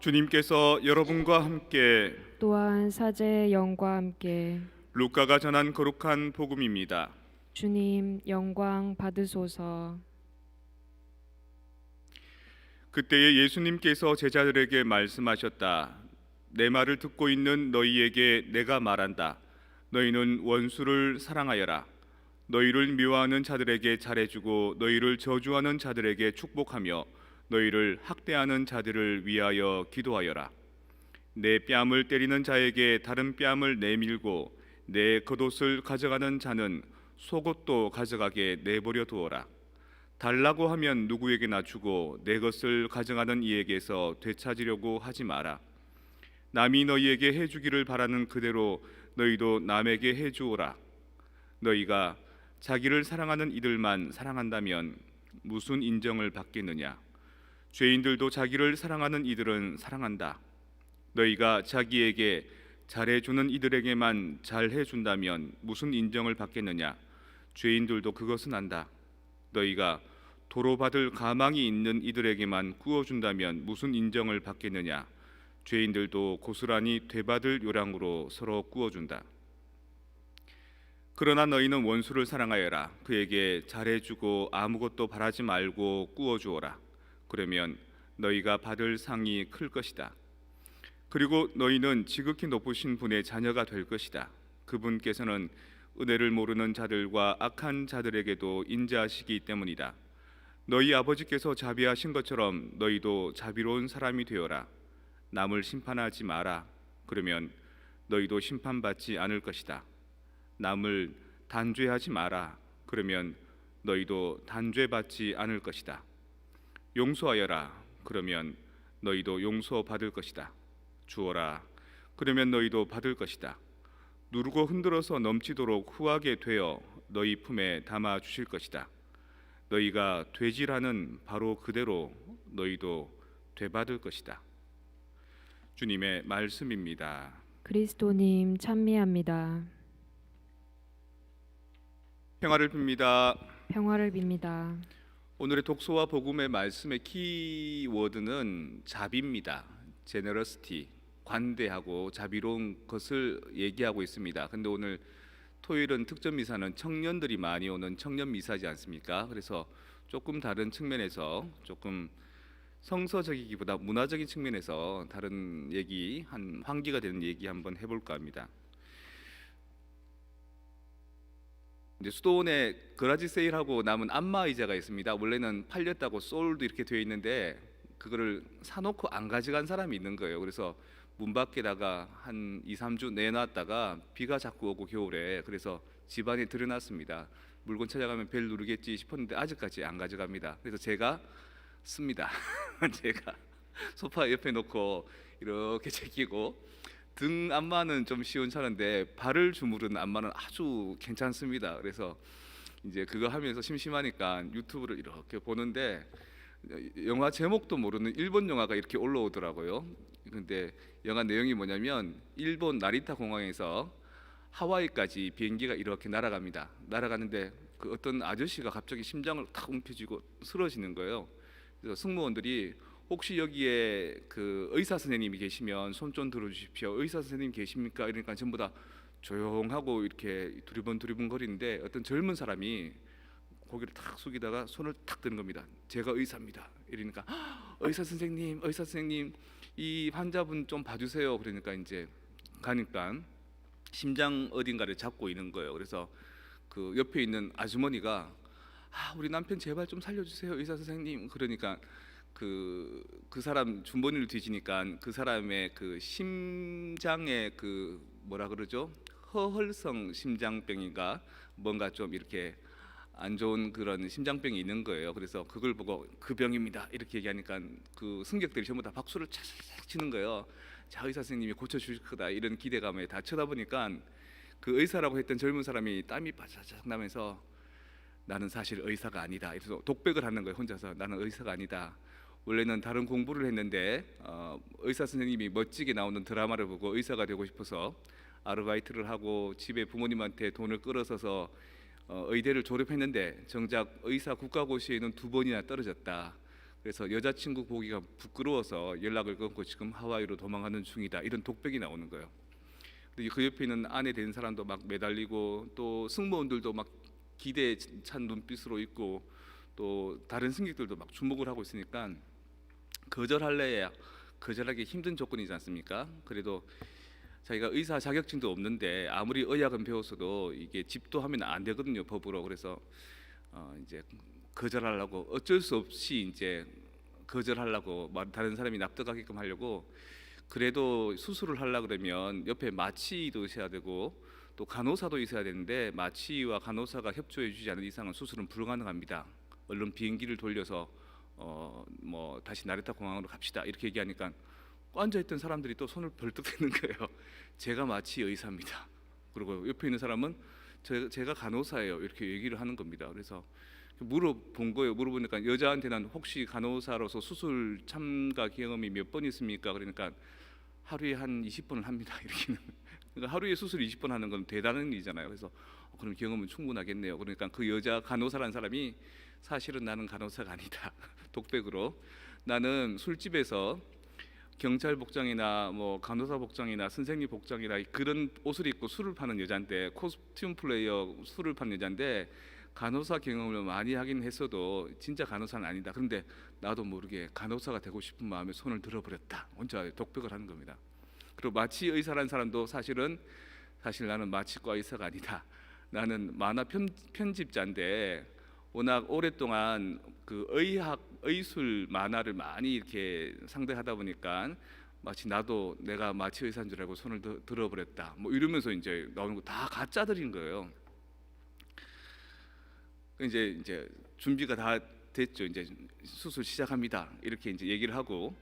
주님께서 여러분과 함께 또한 사제의 영과 함께 루카가 전한 거룩한 복음입니다. 주님 영광 받으소서. 그때에 예수님께서 제자들에게 말씀하셨다. 내 말을 듣고 있는 너희에게 내가 말한다. 너희는 원수를 사랑하여라. 너희를 미워하는 자들에게 잘해주고 너희를 저주하는 자들에게 축복하며 너희를 학대하는 자들을 위하여 기도하여라. 내 뺨을 때리는 자에게 다른 뺨을 내밀고 내 겉옷을 가져가는 자는 속옷도 가져가게 내버려 두어라. 달라고 하면 누구에게나 주고 내 것을 가져가는 이에게서 되찾으려고 하지 마라. 남이 너희에게 해주기를 바라는 그대로 너희도 남에게 해주오라. 너희가 자기를 사랑하는 이들만 사랑한다면 무슨 인정을 받겠느냐? 죄인들도 자기를 사랑하는 이들은 사랑한다. 너희가 자기에게 잘해주는 이들에게만 잘해준다면 무슨 인정을 받겠느냐? 죄인들도 그것은 안다. 너희가 도로받을 가망이 있는 이들에게만 구워준다면 무슨 인정을 받겠느냐? 죄인들도 고스란히 되받을 요량으로 서로 구워준다. 그러나 너희는 원수를 사랑하여라. 그에게 잘해주고 아무것도 바라지 말고 구워주어라. 그러면 너희가 받을 상이 클 것이다. 그리고 너희는 지극히 높으신 분의 자녀가 될 것이다. 그분께서는 은혜를 모르는 자들과 악한 자들에게도 인자하시기 때문이다. 너희 아버지께서 자비하신 것처럼 너희도 자비로운 사람이 되어라. 남을 심판하지 마라. 그러면 너희도 심판받지 않을 것이다. 남을 단죄하지 마라. 그러면 너희도 단죄받지 않을 것이다. 용서하여라. 그러면 너희도 용서받을 것이다. 주어라. 그러면 너희도 받을 것이다. 누르고 흔들어서 넘치도록 후하게 되어 너희 품에 담아 주실 것이다. 너희가 되질하는 바로 그대로 너희도 되받을 것이다. 주님의 말씀입니다. 그리스도님 찬미합니다. 평화를 빕니다. 평화를 빕니다. 오늘의 독서와 복음의 말씀의 키워드는 자비입니다. generosity, 관대하고 자비로운 것을 얘기하고 있습니다. 근데 오늘 토요일은 특전 미사는 청년들이 많이 오는 청년 미사지 않습니까? 그래서 조금 다른 측면에서 조금 성서적이기보다 문화적인 측면에서 다른 얘기, 한 환기가 되는 얘기 한번 해볼까 합니다. 이제 수도원에 거라지 세일하고 남은 안마 의자가 있습니다. 원래는 팔렸다고 솔도 이렇게 되어 있는데 그거를 사놓고 안 가져간 사람이 있는 거예요. 그래서 문 밖에다가 한 2, 3주 내놨다가 비가 자꾸 오고 겨울에 그래서 집안에 들여놨습니다. 물건 찾아가면 벨 누르겠지 싶었는데 아직까지 안 가져갑니다. 그래서 제가 씁니다. 제가 소파 옆에 놓고 이렇게 제끼고 등 안마는 좀 시원찮은데 발을 주무르는 안마는 아주 괜찮습니다. 그래서 이제 그거 하면서 심심하니까 유튜브를 이렇게 보는데 영화 제목도 모르는 일본 영화가 이렇게 올라오더라고요. 근데 영화 내용이 뭐냐면 일본 나리타 공항에서 하와이까지 비행기가 이렇게 날아갑니다. 날아가는데 그 어떤 아저씨가 갑자기 심장을 탁 움켜쥐고 쓰러지는 거예요. 그래서 승무원들이 혹시 여기에 그 의사 선생님이 계시면 손 좀 들어주십시오. 의사 선생님 계십니까? 이러니까 전부 다 조용하고 이렇게 두리번 거리는데 어떤 젊은 사람이 고개를 탁 숙이다가 손을 탁 드는 겁니다. 제가 의사입니다. 이러니까 의사 선생님 이 환자분 좀 봐주세요. 그러니까 이제 가니까 심장 어딘가를 잡고 있는 거예요. 그래서 그 옆에 있는 아주머니가 우리 남편 제발 좀 살려주세요 의사 선생님. 그러니까 그 사람 주머니를 뒤지니까 그 사람의 그 심장에 그 뭐라 그러죠? 허혈성 심장병인가 뭔가 좀 이렇게 안 좋은 그런 심장병이 있는 거예요. 그래서 그걸 보고 그 병입니다 이렇게 얘기하니까 그 승객들이 전부 다 박수를 차차차 치는 거예요. 자 의사 선생님이 고쳐주실 거다 이런 기대감에 다 쳐다보니까 그 의사라고 했던 젊은 사람이 땀이 바짝바짝 나면서 나는 사실 의사가 아니다. 그래서 독백을 하는 거예요. 혼자서 나는 의사가 아니다. 원래는 다른 공부를 했는데 의사 선생님이 멋지게 나오는 드라마를 보고 의사가 되고 싶어서 아르바이트를 하고 집에 부모님한테 돈을 끌어서서 의대를 졸업했는데 정작 의사 국가고시에는 2번이나 떨어졌다. 그래서 여자친구 보기가 부끄러워서 연락을 끊고 지금 하와이로 도망가는 중이다, 이런 독백이 나오는 거예요. 근데 그 옆에 있는 아내 된 사람도 막 매달리고 또 승무원들도 막 기대에 찬 눈빛으로 있고 또 다른 승객들도 막 주목을 하고 있으니까 거절할래야 거절하기 힘든 조건이지 않습니까? 그래도 자기가 의사 자격증도 없는데 아무리 의학은 배웠어도 이게 집도하면 안 되거든요, 법으로. 그래서 이제 거절하려고 어쩔 수 없이 이제 거절하려고 다른 사람이 납득하게끔 하려고, 그래도 수술을 하려 그러면 옆에 마취도 있어야 되고 또 간호사도 있어야 되는데 마취와 간호사가 협조해 주지 않는 이상은 수술은 불가능합니다. 얼른 비행기를 돌려서 뭐 다시 나리타 공항으로 갑시다, 이렇게 얘기하니까 앉아있던 사람들이 또 손을 벌떡 드는 거예요. 제가 마취 의사입니다. 그리고 옆에 있는 사람은 제가 간호사예요, 이렇게 얘기를 하는 겁니다. 그래서 물어본 거예요. 물어보니까 여자한테는 혹시 간호사로서 수술 참가 경험이 몇 번 있습니까? 그러니까 하루에 한 20번을 합니다, 이렇게는. 그러니까 하루에 수술 20번 하는 건 대단한 일이잖아요. 그래서 그럼 경험은 충분하겠네요. 그러니까 그 여자 간호사라는 사람이 사실은 나는 간호사가 아니다, 독백으로 나는 술집에서 경찰 복장이나 뭐 간호사 복장이나 선생님 복장이나 그런 옷을 입고 술을 파는 여잔데, 코스튬 플레이어 술을 파는 여잔데 간호사 경험을 많이 하긴 했어도 진짜 간호사는 아니다. 그런데 나도 모르게 간호사가 되고 싶은 마음에 손을 들어버렸다, 혼자 독백을 하는 겁니다. 그리고 마취 의사라는 사람도 사실 나는 마취과 의사가 아니다, 나는 만화 편집자인데 워낙 오랫동안 그 의술 만화를 많이 이렇게 상대하다 보니까 마치 나도 내가 마취 의사인 줄 알고 손을 들어버렸다, 뭐 이러면서 이제 나오는 거 다 가짜들인 거예요. 이제 준비가 다 됐죠. 이제 수술 시작합니다, 이렇게 이제 얘기를 하고,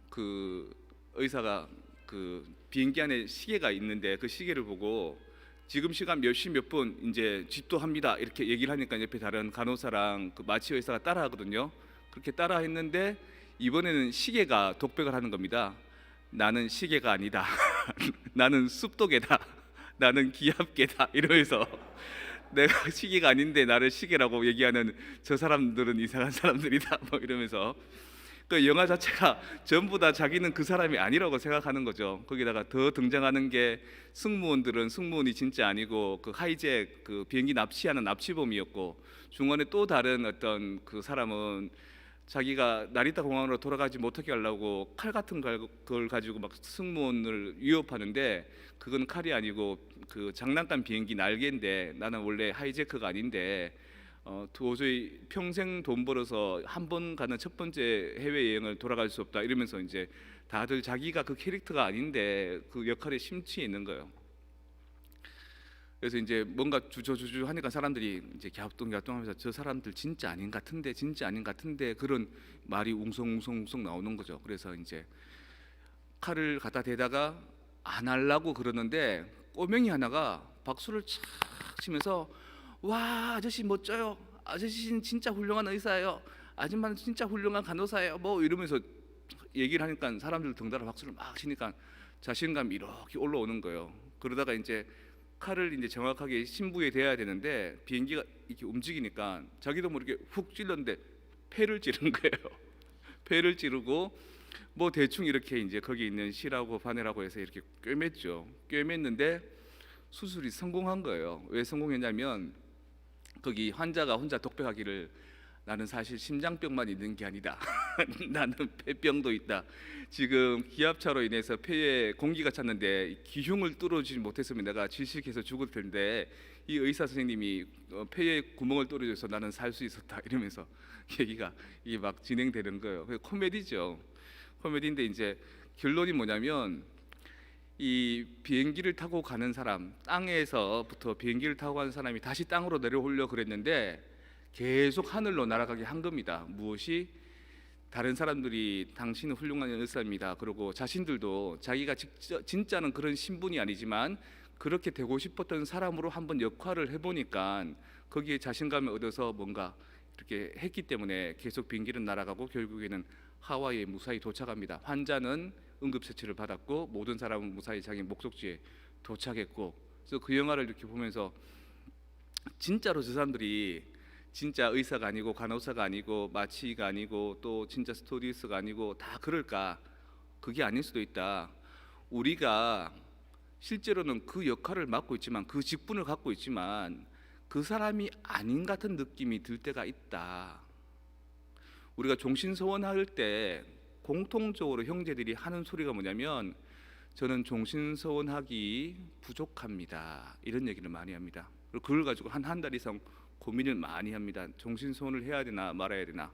그 의사가 그 비행기 안에 시계가 있는데 그 시계를 보고 지금 시간 몇 시 몇 분 이제 집도합니다, 이렇게 얘기를 하니까 옆에 다른 간호사랑 그 마취 의사가 따라하거든요. 그렇게 따라했는데 이번에는 시계가 독백을 하는 겁니다. 나는 시계가 아니다. 나는 습도계다. 나는 기압계다, 이러면서 내가 시계가 아닌데 나를 시계라고 얘기하는 저 사람들은 이상한 사람들이다, 뭐 이러면서 그 영화 자체가 전부 다 자기는 그 사람이 아니라고 생각하는 거죠. 거기다가 더 등장하는 게 승무원들은 승무원이 진짜 아니고 그 하이잭 그 비행기 납치하는 납치범이었고, 중간에 또 다른 어떤 그 사람은 자기가 나리타 공항으로 돌아가지 못하게 하려고 칼 같은 걸 가지고 막 승무원을 위협하는데 그건 칼이 아니고 그 장난감 비행기 날개인데 나는 원래 하이제크가 아닌데 도저히 평생 돈 벌어서 한 번 가는 첫 번째 해외 여행을 돌아갈 수 없다, 이러면서 이제 다들 자기가 그 캐릭터가 아닌데 그 역할에 심취해 있는 거예요. 그래서 이제 뭔가 주저주저 하니까 사람들이 이제 갸우뚱갸우뚱하면서 저 사람들 진짜 아닌 같은데, 진짜 아닌 같은데, 그런 말이 웅성웅성 나오는 거죠. 그래서 이제 칼을 갖다 대다가 안 하려고 그러는데 꼬맹이 하나가 박수를 착 치면서 와, 아저씨 멋져요, 아저씨는 진짜 훌륭한 의사예요, 아줌마는 진짜 훌륭한 간호사예요, 뭐 이러면서 얘기를 하니까 사람들 덩달아 박수를 막 치니까 자신감이 이렇게 올라오는 거예요. 그러다가 이제 칼을 이제 정확하게 심부에 대야 되는데 비행기가 이렇게 움직이니까 자기도 모르게 훅 찔렀는데 폐를 찌른 거예요. 폐를 찌르고 뭐 대충 이렇게 이제 거기 있는 실하고 바늘하고 해서 이렇게 꿰맸죠. 꿰맸는데 수술이 성공한 거예요. 왜 성공했냐면 거기 환자가 혼자 독백하기를 나는 사실 심장병만 있는 게 아니다. 나는 폐병도 있다. 지금 기압차로 인해서 폐에 공기가 찼는데 기흉을 뚫어주지 못했으면 내가 질식해서 죽을 텐데 이 의사 선생님이 폐에 구멍을 뚫어줘서 나는 살 수 있었다, 이러면서 얘기가 이게 막 진행되는 거예요. 코미디죠. 코미디인데 이제 결론이 뭐냐면 이 비행기를 타고 가는 사람, 땅에서부터 비행기를 타고 가는 사람이 다시 땅으로 내려오려고 그랬는데 계속 하늘로 날아가게 한 겁니다. 무엇이? 다른 사람들이 당신은 훌륭한 의사입니다, 그리고 자신들도 자기가 진짜는 그런 신분이 아니지만 그렇게 되고 싶었던 사람으로 한번 역할을 해보니까 거기에 자신감을 얻어서 뭔가 이렇게 했기 때문에 계속 비행기는 날아가고 결국에는 하와이에 무사히 도착합니다. 환자는 응급처치를 받았고 모든 사람은 무사히 자기 목적지에 도착했고, 그래서 그 영화를 이렇게 보면서 진짜로 저 사람들이 진짜 의사가 아니고 간호사가 아니고 마취가 아니고 또 진짜 스튜어디스가 아니고 다 그럴까? 그게 아닐 수도 있다. 우리가 실제로는 그 역할을 맡고 있지만 그 직분을 갖고 있지만 그 사람이 아닌 같은 느낌이 들 때가 있다. 우리가 종신서원할 때 공통적으로 형제들이 하는 소리가 뭐냐면 저는 종신서원하기 부족합니다. 이런 얘기를 많이 합니다. 그리고 그걸 가지고 한 달 이상 고민을 많이 합니다. 종신서원을 해야 되나 말아야 되나.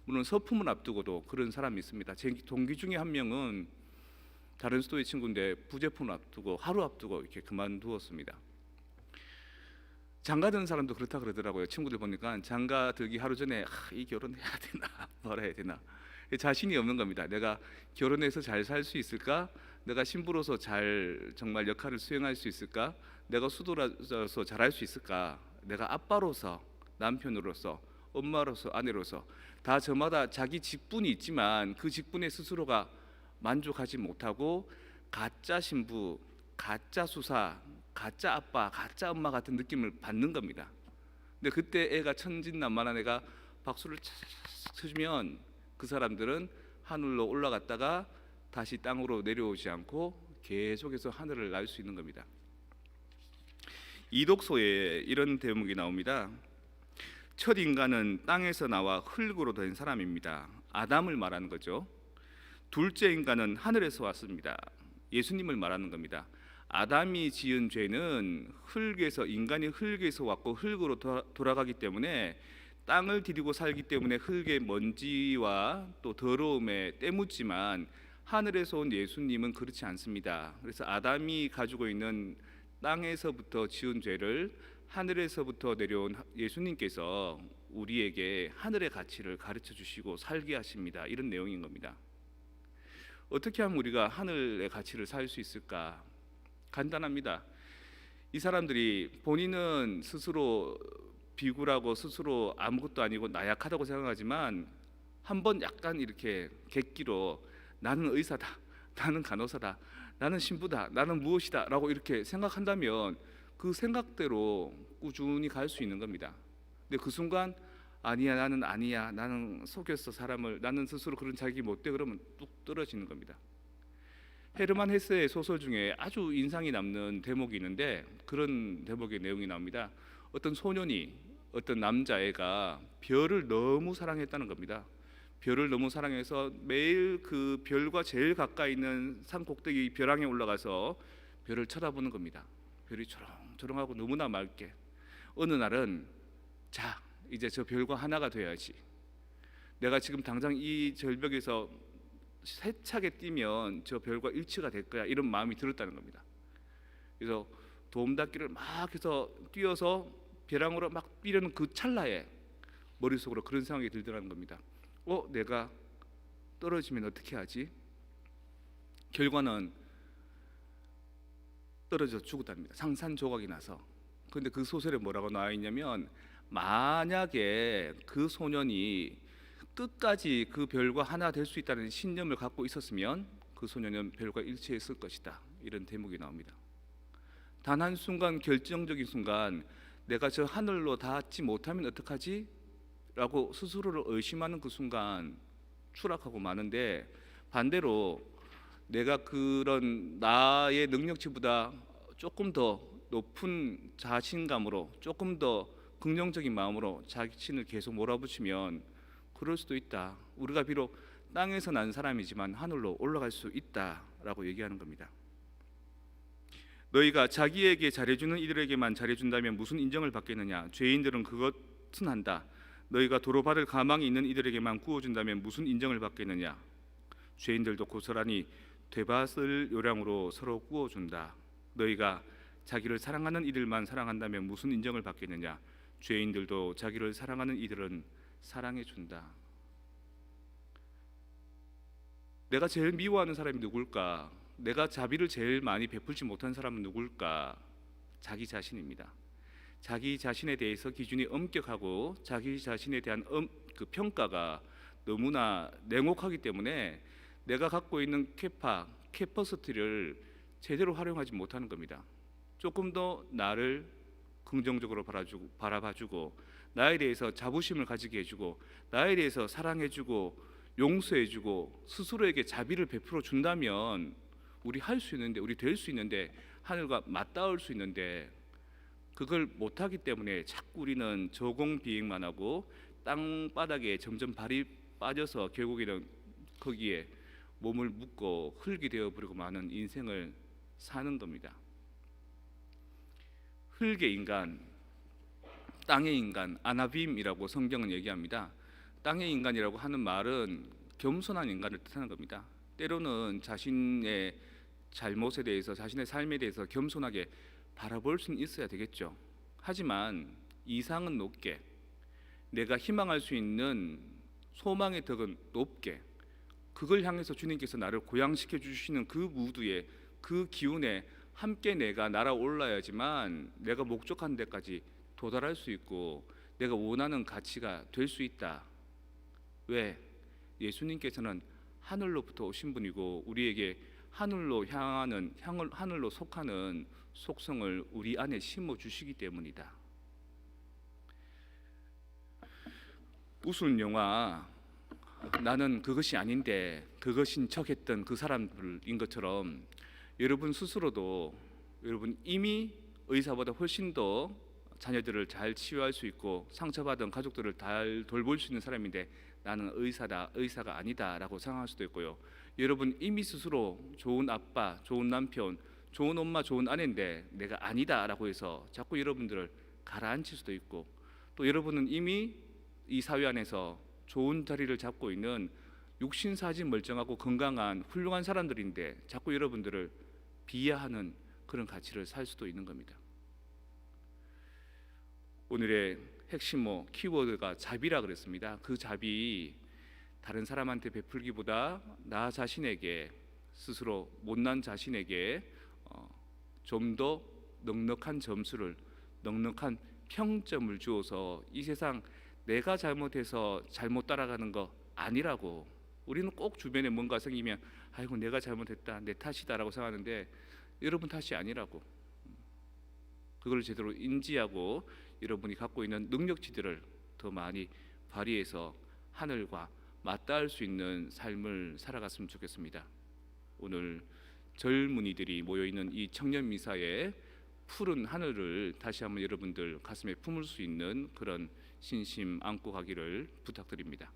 물론 서품을 앞두고도 그런 사람이 있습니다. 제 동기 중에 한 명은 다른 스토리 친구인데 부제품을 앞두고 하루 앞두고 이렇게 그만두었습니다. 장가 드는 사람도 그렇다 그러더라고요. 친구들 보니까 장가 들기 하루 전에 이 결혼해야 되나 말아야 되나 자신이 없는 겁니다. 내가 결혼해서 잘 살 수 있을까? 내가 신부로서 잘 정말 역할을 수행할 수 있을까? 내가 수도라서 잘할 수 있을까? 내가 아빠로서, 남편으로서, 엄마로서, 아내로서 다 저마다 자기 직분이 있지만 그 직분에 스스로가 만족하지 못하고 가짜 신부, 가짜 수사, 가짜 아빠, 가짜 엄마 같은 느낌을 받는 겁니다. 근데 그때 애가 천진난만한 애가 박수를 쳐주면 그 사람들은 하늘로 올라갔다가 다시 땅으로 내려오지 않고 계속해서 하늘을 날 수 있는 겁니다. 이독서에 이런 대목이 나옵니다. 첫 인간은 땅에서 나와 흙으로 된 사람입니다. 아담을 말하는 거죠. 둘째 인간은 하늘에서 왔습니다. 예수님을 말하는 겁니다. 아담이 지은 죄는 흙에서 인간이 흙에서 왔고 흙으로 돌아가기 때문에 땅을 디디고 살기 때문에 흙의 먼지와 또 더러움에 때묻지만 하늘에서 온 예수님은 그렇지 않습니다. 그래서 아담이 가지고 있는 땅에서부터 지은 죄를 하늘에서부터 내려온 예수님께서 우리에게 하늘의 가치를 가르쳐 주시고 살게 하십니다. 이런 내용인 겁니다. 어떻게 하면 우리가 하늘의 가치를 살 수 있을까? 간단합니다. 이 사람들이 본인은 스스로 비굴하고 스스로 아무것도 아니고 나약하다고 생각하지만 한번 약간 이렇게 객기로 나는 의사다, 나는 간호사다, 나는 신부다, 나는 무엇이다 라고 이렇게 생각한다면 그 생각대로 꾸준히 갈 수 있는 겁니다. 근데 그 순간 아니야, 나는 아니야, 나는 속였어 사람을, 나는 스스로 그런 자기 못돼 그러면 뚝 떨어지는 겁니다. 헤르만 헤세의 소설 중에 아주 인상이 남는 대목이 있는데 그런 대목의 내용이 나옵니다. 어떤 소년이 어떤 남자애가 별을 너무 사랑했다는 겁니다. 별을 너무 사랑해서 매일 그 별과 제일 가까이 있는 산 꼭대기 벼랑에 올라가서 별을 쳐다보는 겁니다. 별이 초롱초롱하고 너무나 맑게. 어느 날은 자, 이제 저 별과 하나가 돼야지. 내가 지금 당장 이 절벽에서 세차게 뛰면 저 별과 일치가 될 거야. 이런 마음이 들었다는 겁니다. 그래서 도움닫기를 막 해서 뛰어서 벼랑으로 막 뛰려는 그 찰나에 머릿속으로 그런 생각이 들더라는 겁니다. 내가 떨어지면 어떻게 하지? 결과는 떨어져 죽었답니다. 상산조각이 나서. 그런데 그 소설에 뭐라고 나와 있냐면 만약에 그 소년이 끝까지 그 별과 하나 될 수 있다는 신념을 갖고 있었으면 그 소년은 별과 일치했을 것이다. 이런 대목이 나옵니다. 단 한 순간, 결정적인 순간 내가 저 하늘로 닿지 못하면 어떡하지? 라고 스스로를 의심하는 그 순간 추락하고 마는데, 반대로 내가 그런 나의 능력치보다 조금 더 높은 자신감으로, 조금 더 긍정적인 마음으로 자신을 계속 몰아붙이면 그럴 수도 있다. 우리가 비록 땅에서 난 사람이지만 하늘로 올라갈 수 있다라고 얘기하는 겁니다. 너희가 자기에게 잘해주는 이들에게만 잘해준다면 무슨 인정을 받겠느냐? 죄인들은 그것은 한다. 너희가 도로받을 가망이 있는 이들에게만 구워준다면 무슨 인정을 받겠느냐? 죄인들도 고스란히 되받을 요량으로 서로 구워준다. 너희가 자기를 사랑하는 이들만 사랑한다면 무슨 인정을 받겠느냐? 죄인들도 자기를 사랑하는 이들은 사랑해준다. 내가 제일 미워하는 사람이 누굴까? 내가 자비를 제일 많이 베풀지 못한 사람은 누굴까? 자기 자신입니다. 자기 자신에 대해서 기준이 엄격하고 자기 자신에 대한 그 평가가 너무나 냉혹하기 때문에 내가 갖고 있는 캐퍼시티를 제대로 활용하지 못하는 겁니다. 조금 더 나를 긍정적으로 바라봐주고 나에 대해서 자부심을 가지게 해주고 나에 대해서 사랑해주고 용서해주고 스스로에게 자비를 베풀어 준다면 우리 할 수 있는데, 우리 될 수 있는데, 하늘과 맞닿을 수 있는데, 그걸 못하기 때문에 자꾸 우리는 저공비행만 하고 땅바닥에 점점 발이 빠져서 결국에는 거기에 몸을 묶고 흙이 되어버리고 마는 인생을 사는 겁니다. 흙의 인간, 땅의 인간, 아나빔이라고 성경은 얘기합니다. 땅의 인간이라고 하는 말은 겸손한 인간을 뜻하는 겁니다. 때로는 자신의 잘못에 대해서, 자신의 삶에 대해서 겸손하게 바라볼 수는 있어야 되겠죠. 하지만 이상은 높게, 내가 희망할 수 있는 소망의 덕은 높게, 그걸 향해서 주님께서 나를 고양시켜 주시는 그 무드에, 그 기운에 함께 내가 날아올라야지만 내가 목적한 데까지 도달할 수 있고 내가 원하는 가치가 될 수 있다. 왜? 예수님께서는 하늘로부터 오신 분이고 우리에게 하늘로 향하는, 하늘로 속하는 속성을 우리 안에 심어 주시기 때문이다. 우스운 영화 나는 그것이 아닌데 그것인 척했던 그 사람들인 것처럼 여러분 스스로도 여러분 이미 의사보다 훨씬 더 자녀들을 잘 치유할 수 있고 상처받은 가족들을 잘 돌볼 수 있는 사람인데 나는 의사가 아니다라고 생각할 수도 있고요. 여러분 이미 스스로 좋은 아빠, 좋은 남편, 좋은 엄마, 좋은 아내인데 내가 아니다라고 해서 자꾸 여러분들을 가라앉힐 수도 있고, 또 여러분은 이미 이 사회 안에서 좋은 자리를 잡고 있는 육신사지 멀쩡하고 건강한 훌륭한 사람들인데 자꾸 여러분들을 비하하는 그런 가치를 살 수도 있는 겁니다. 오늘의 핵심 키워드가 자비라 그랬습니다. 그 자비, 다른 사람한테 베풀기보다 나 자신에게, 스스로 못난 자신에게 좀 더 넉넉한 점수를, 넉넉한 평점을 주어서 이 세상 내가 잘못해서 잘못 따라가는 거 아니라고. 우리는 꼭 주변에 뭔가 생기면 아이고 내가 잘못했다, 내 탓이다라고 생각하는데 여러분 탓이 아니라고. 그걸 제대로 인지하고 여러분이 갖고 있는 능력치들을 더 많이 발휘해서 하늘과 맞닿을 수 있는 삶을 살아갔으면 좋겠습니다. 오늘 젊은이들이 모여있는 이 청년 미사의 푸른 하늘을 다시 한번 여러분들 가슴에 품을 수 있는 그런 신심 안고 가기를 부탁드립니다.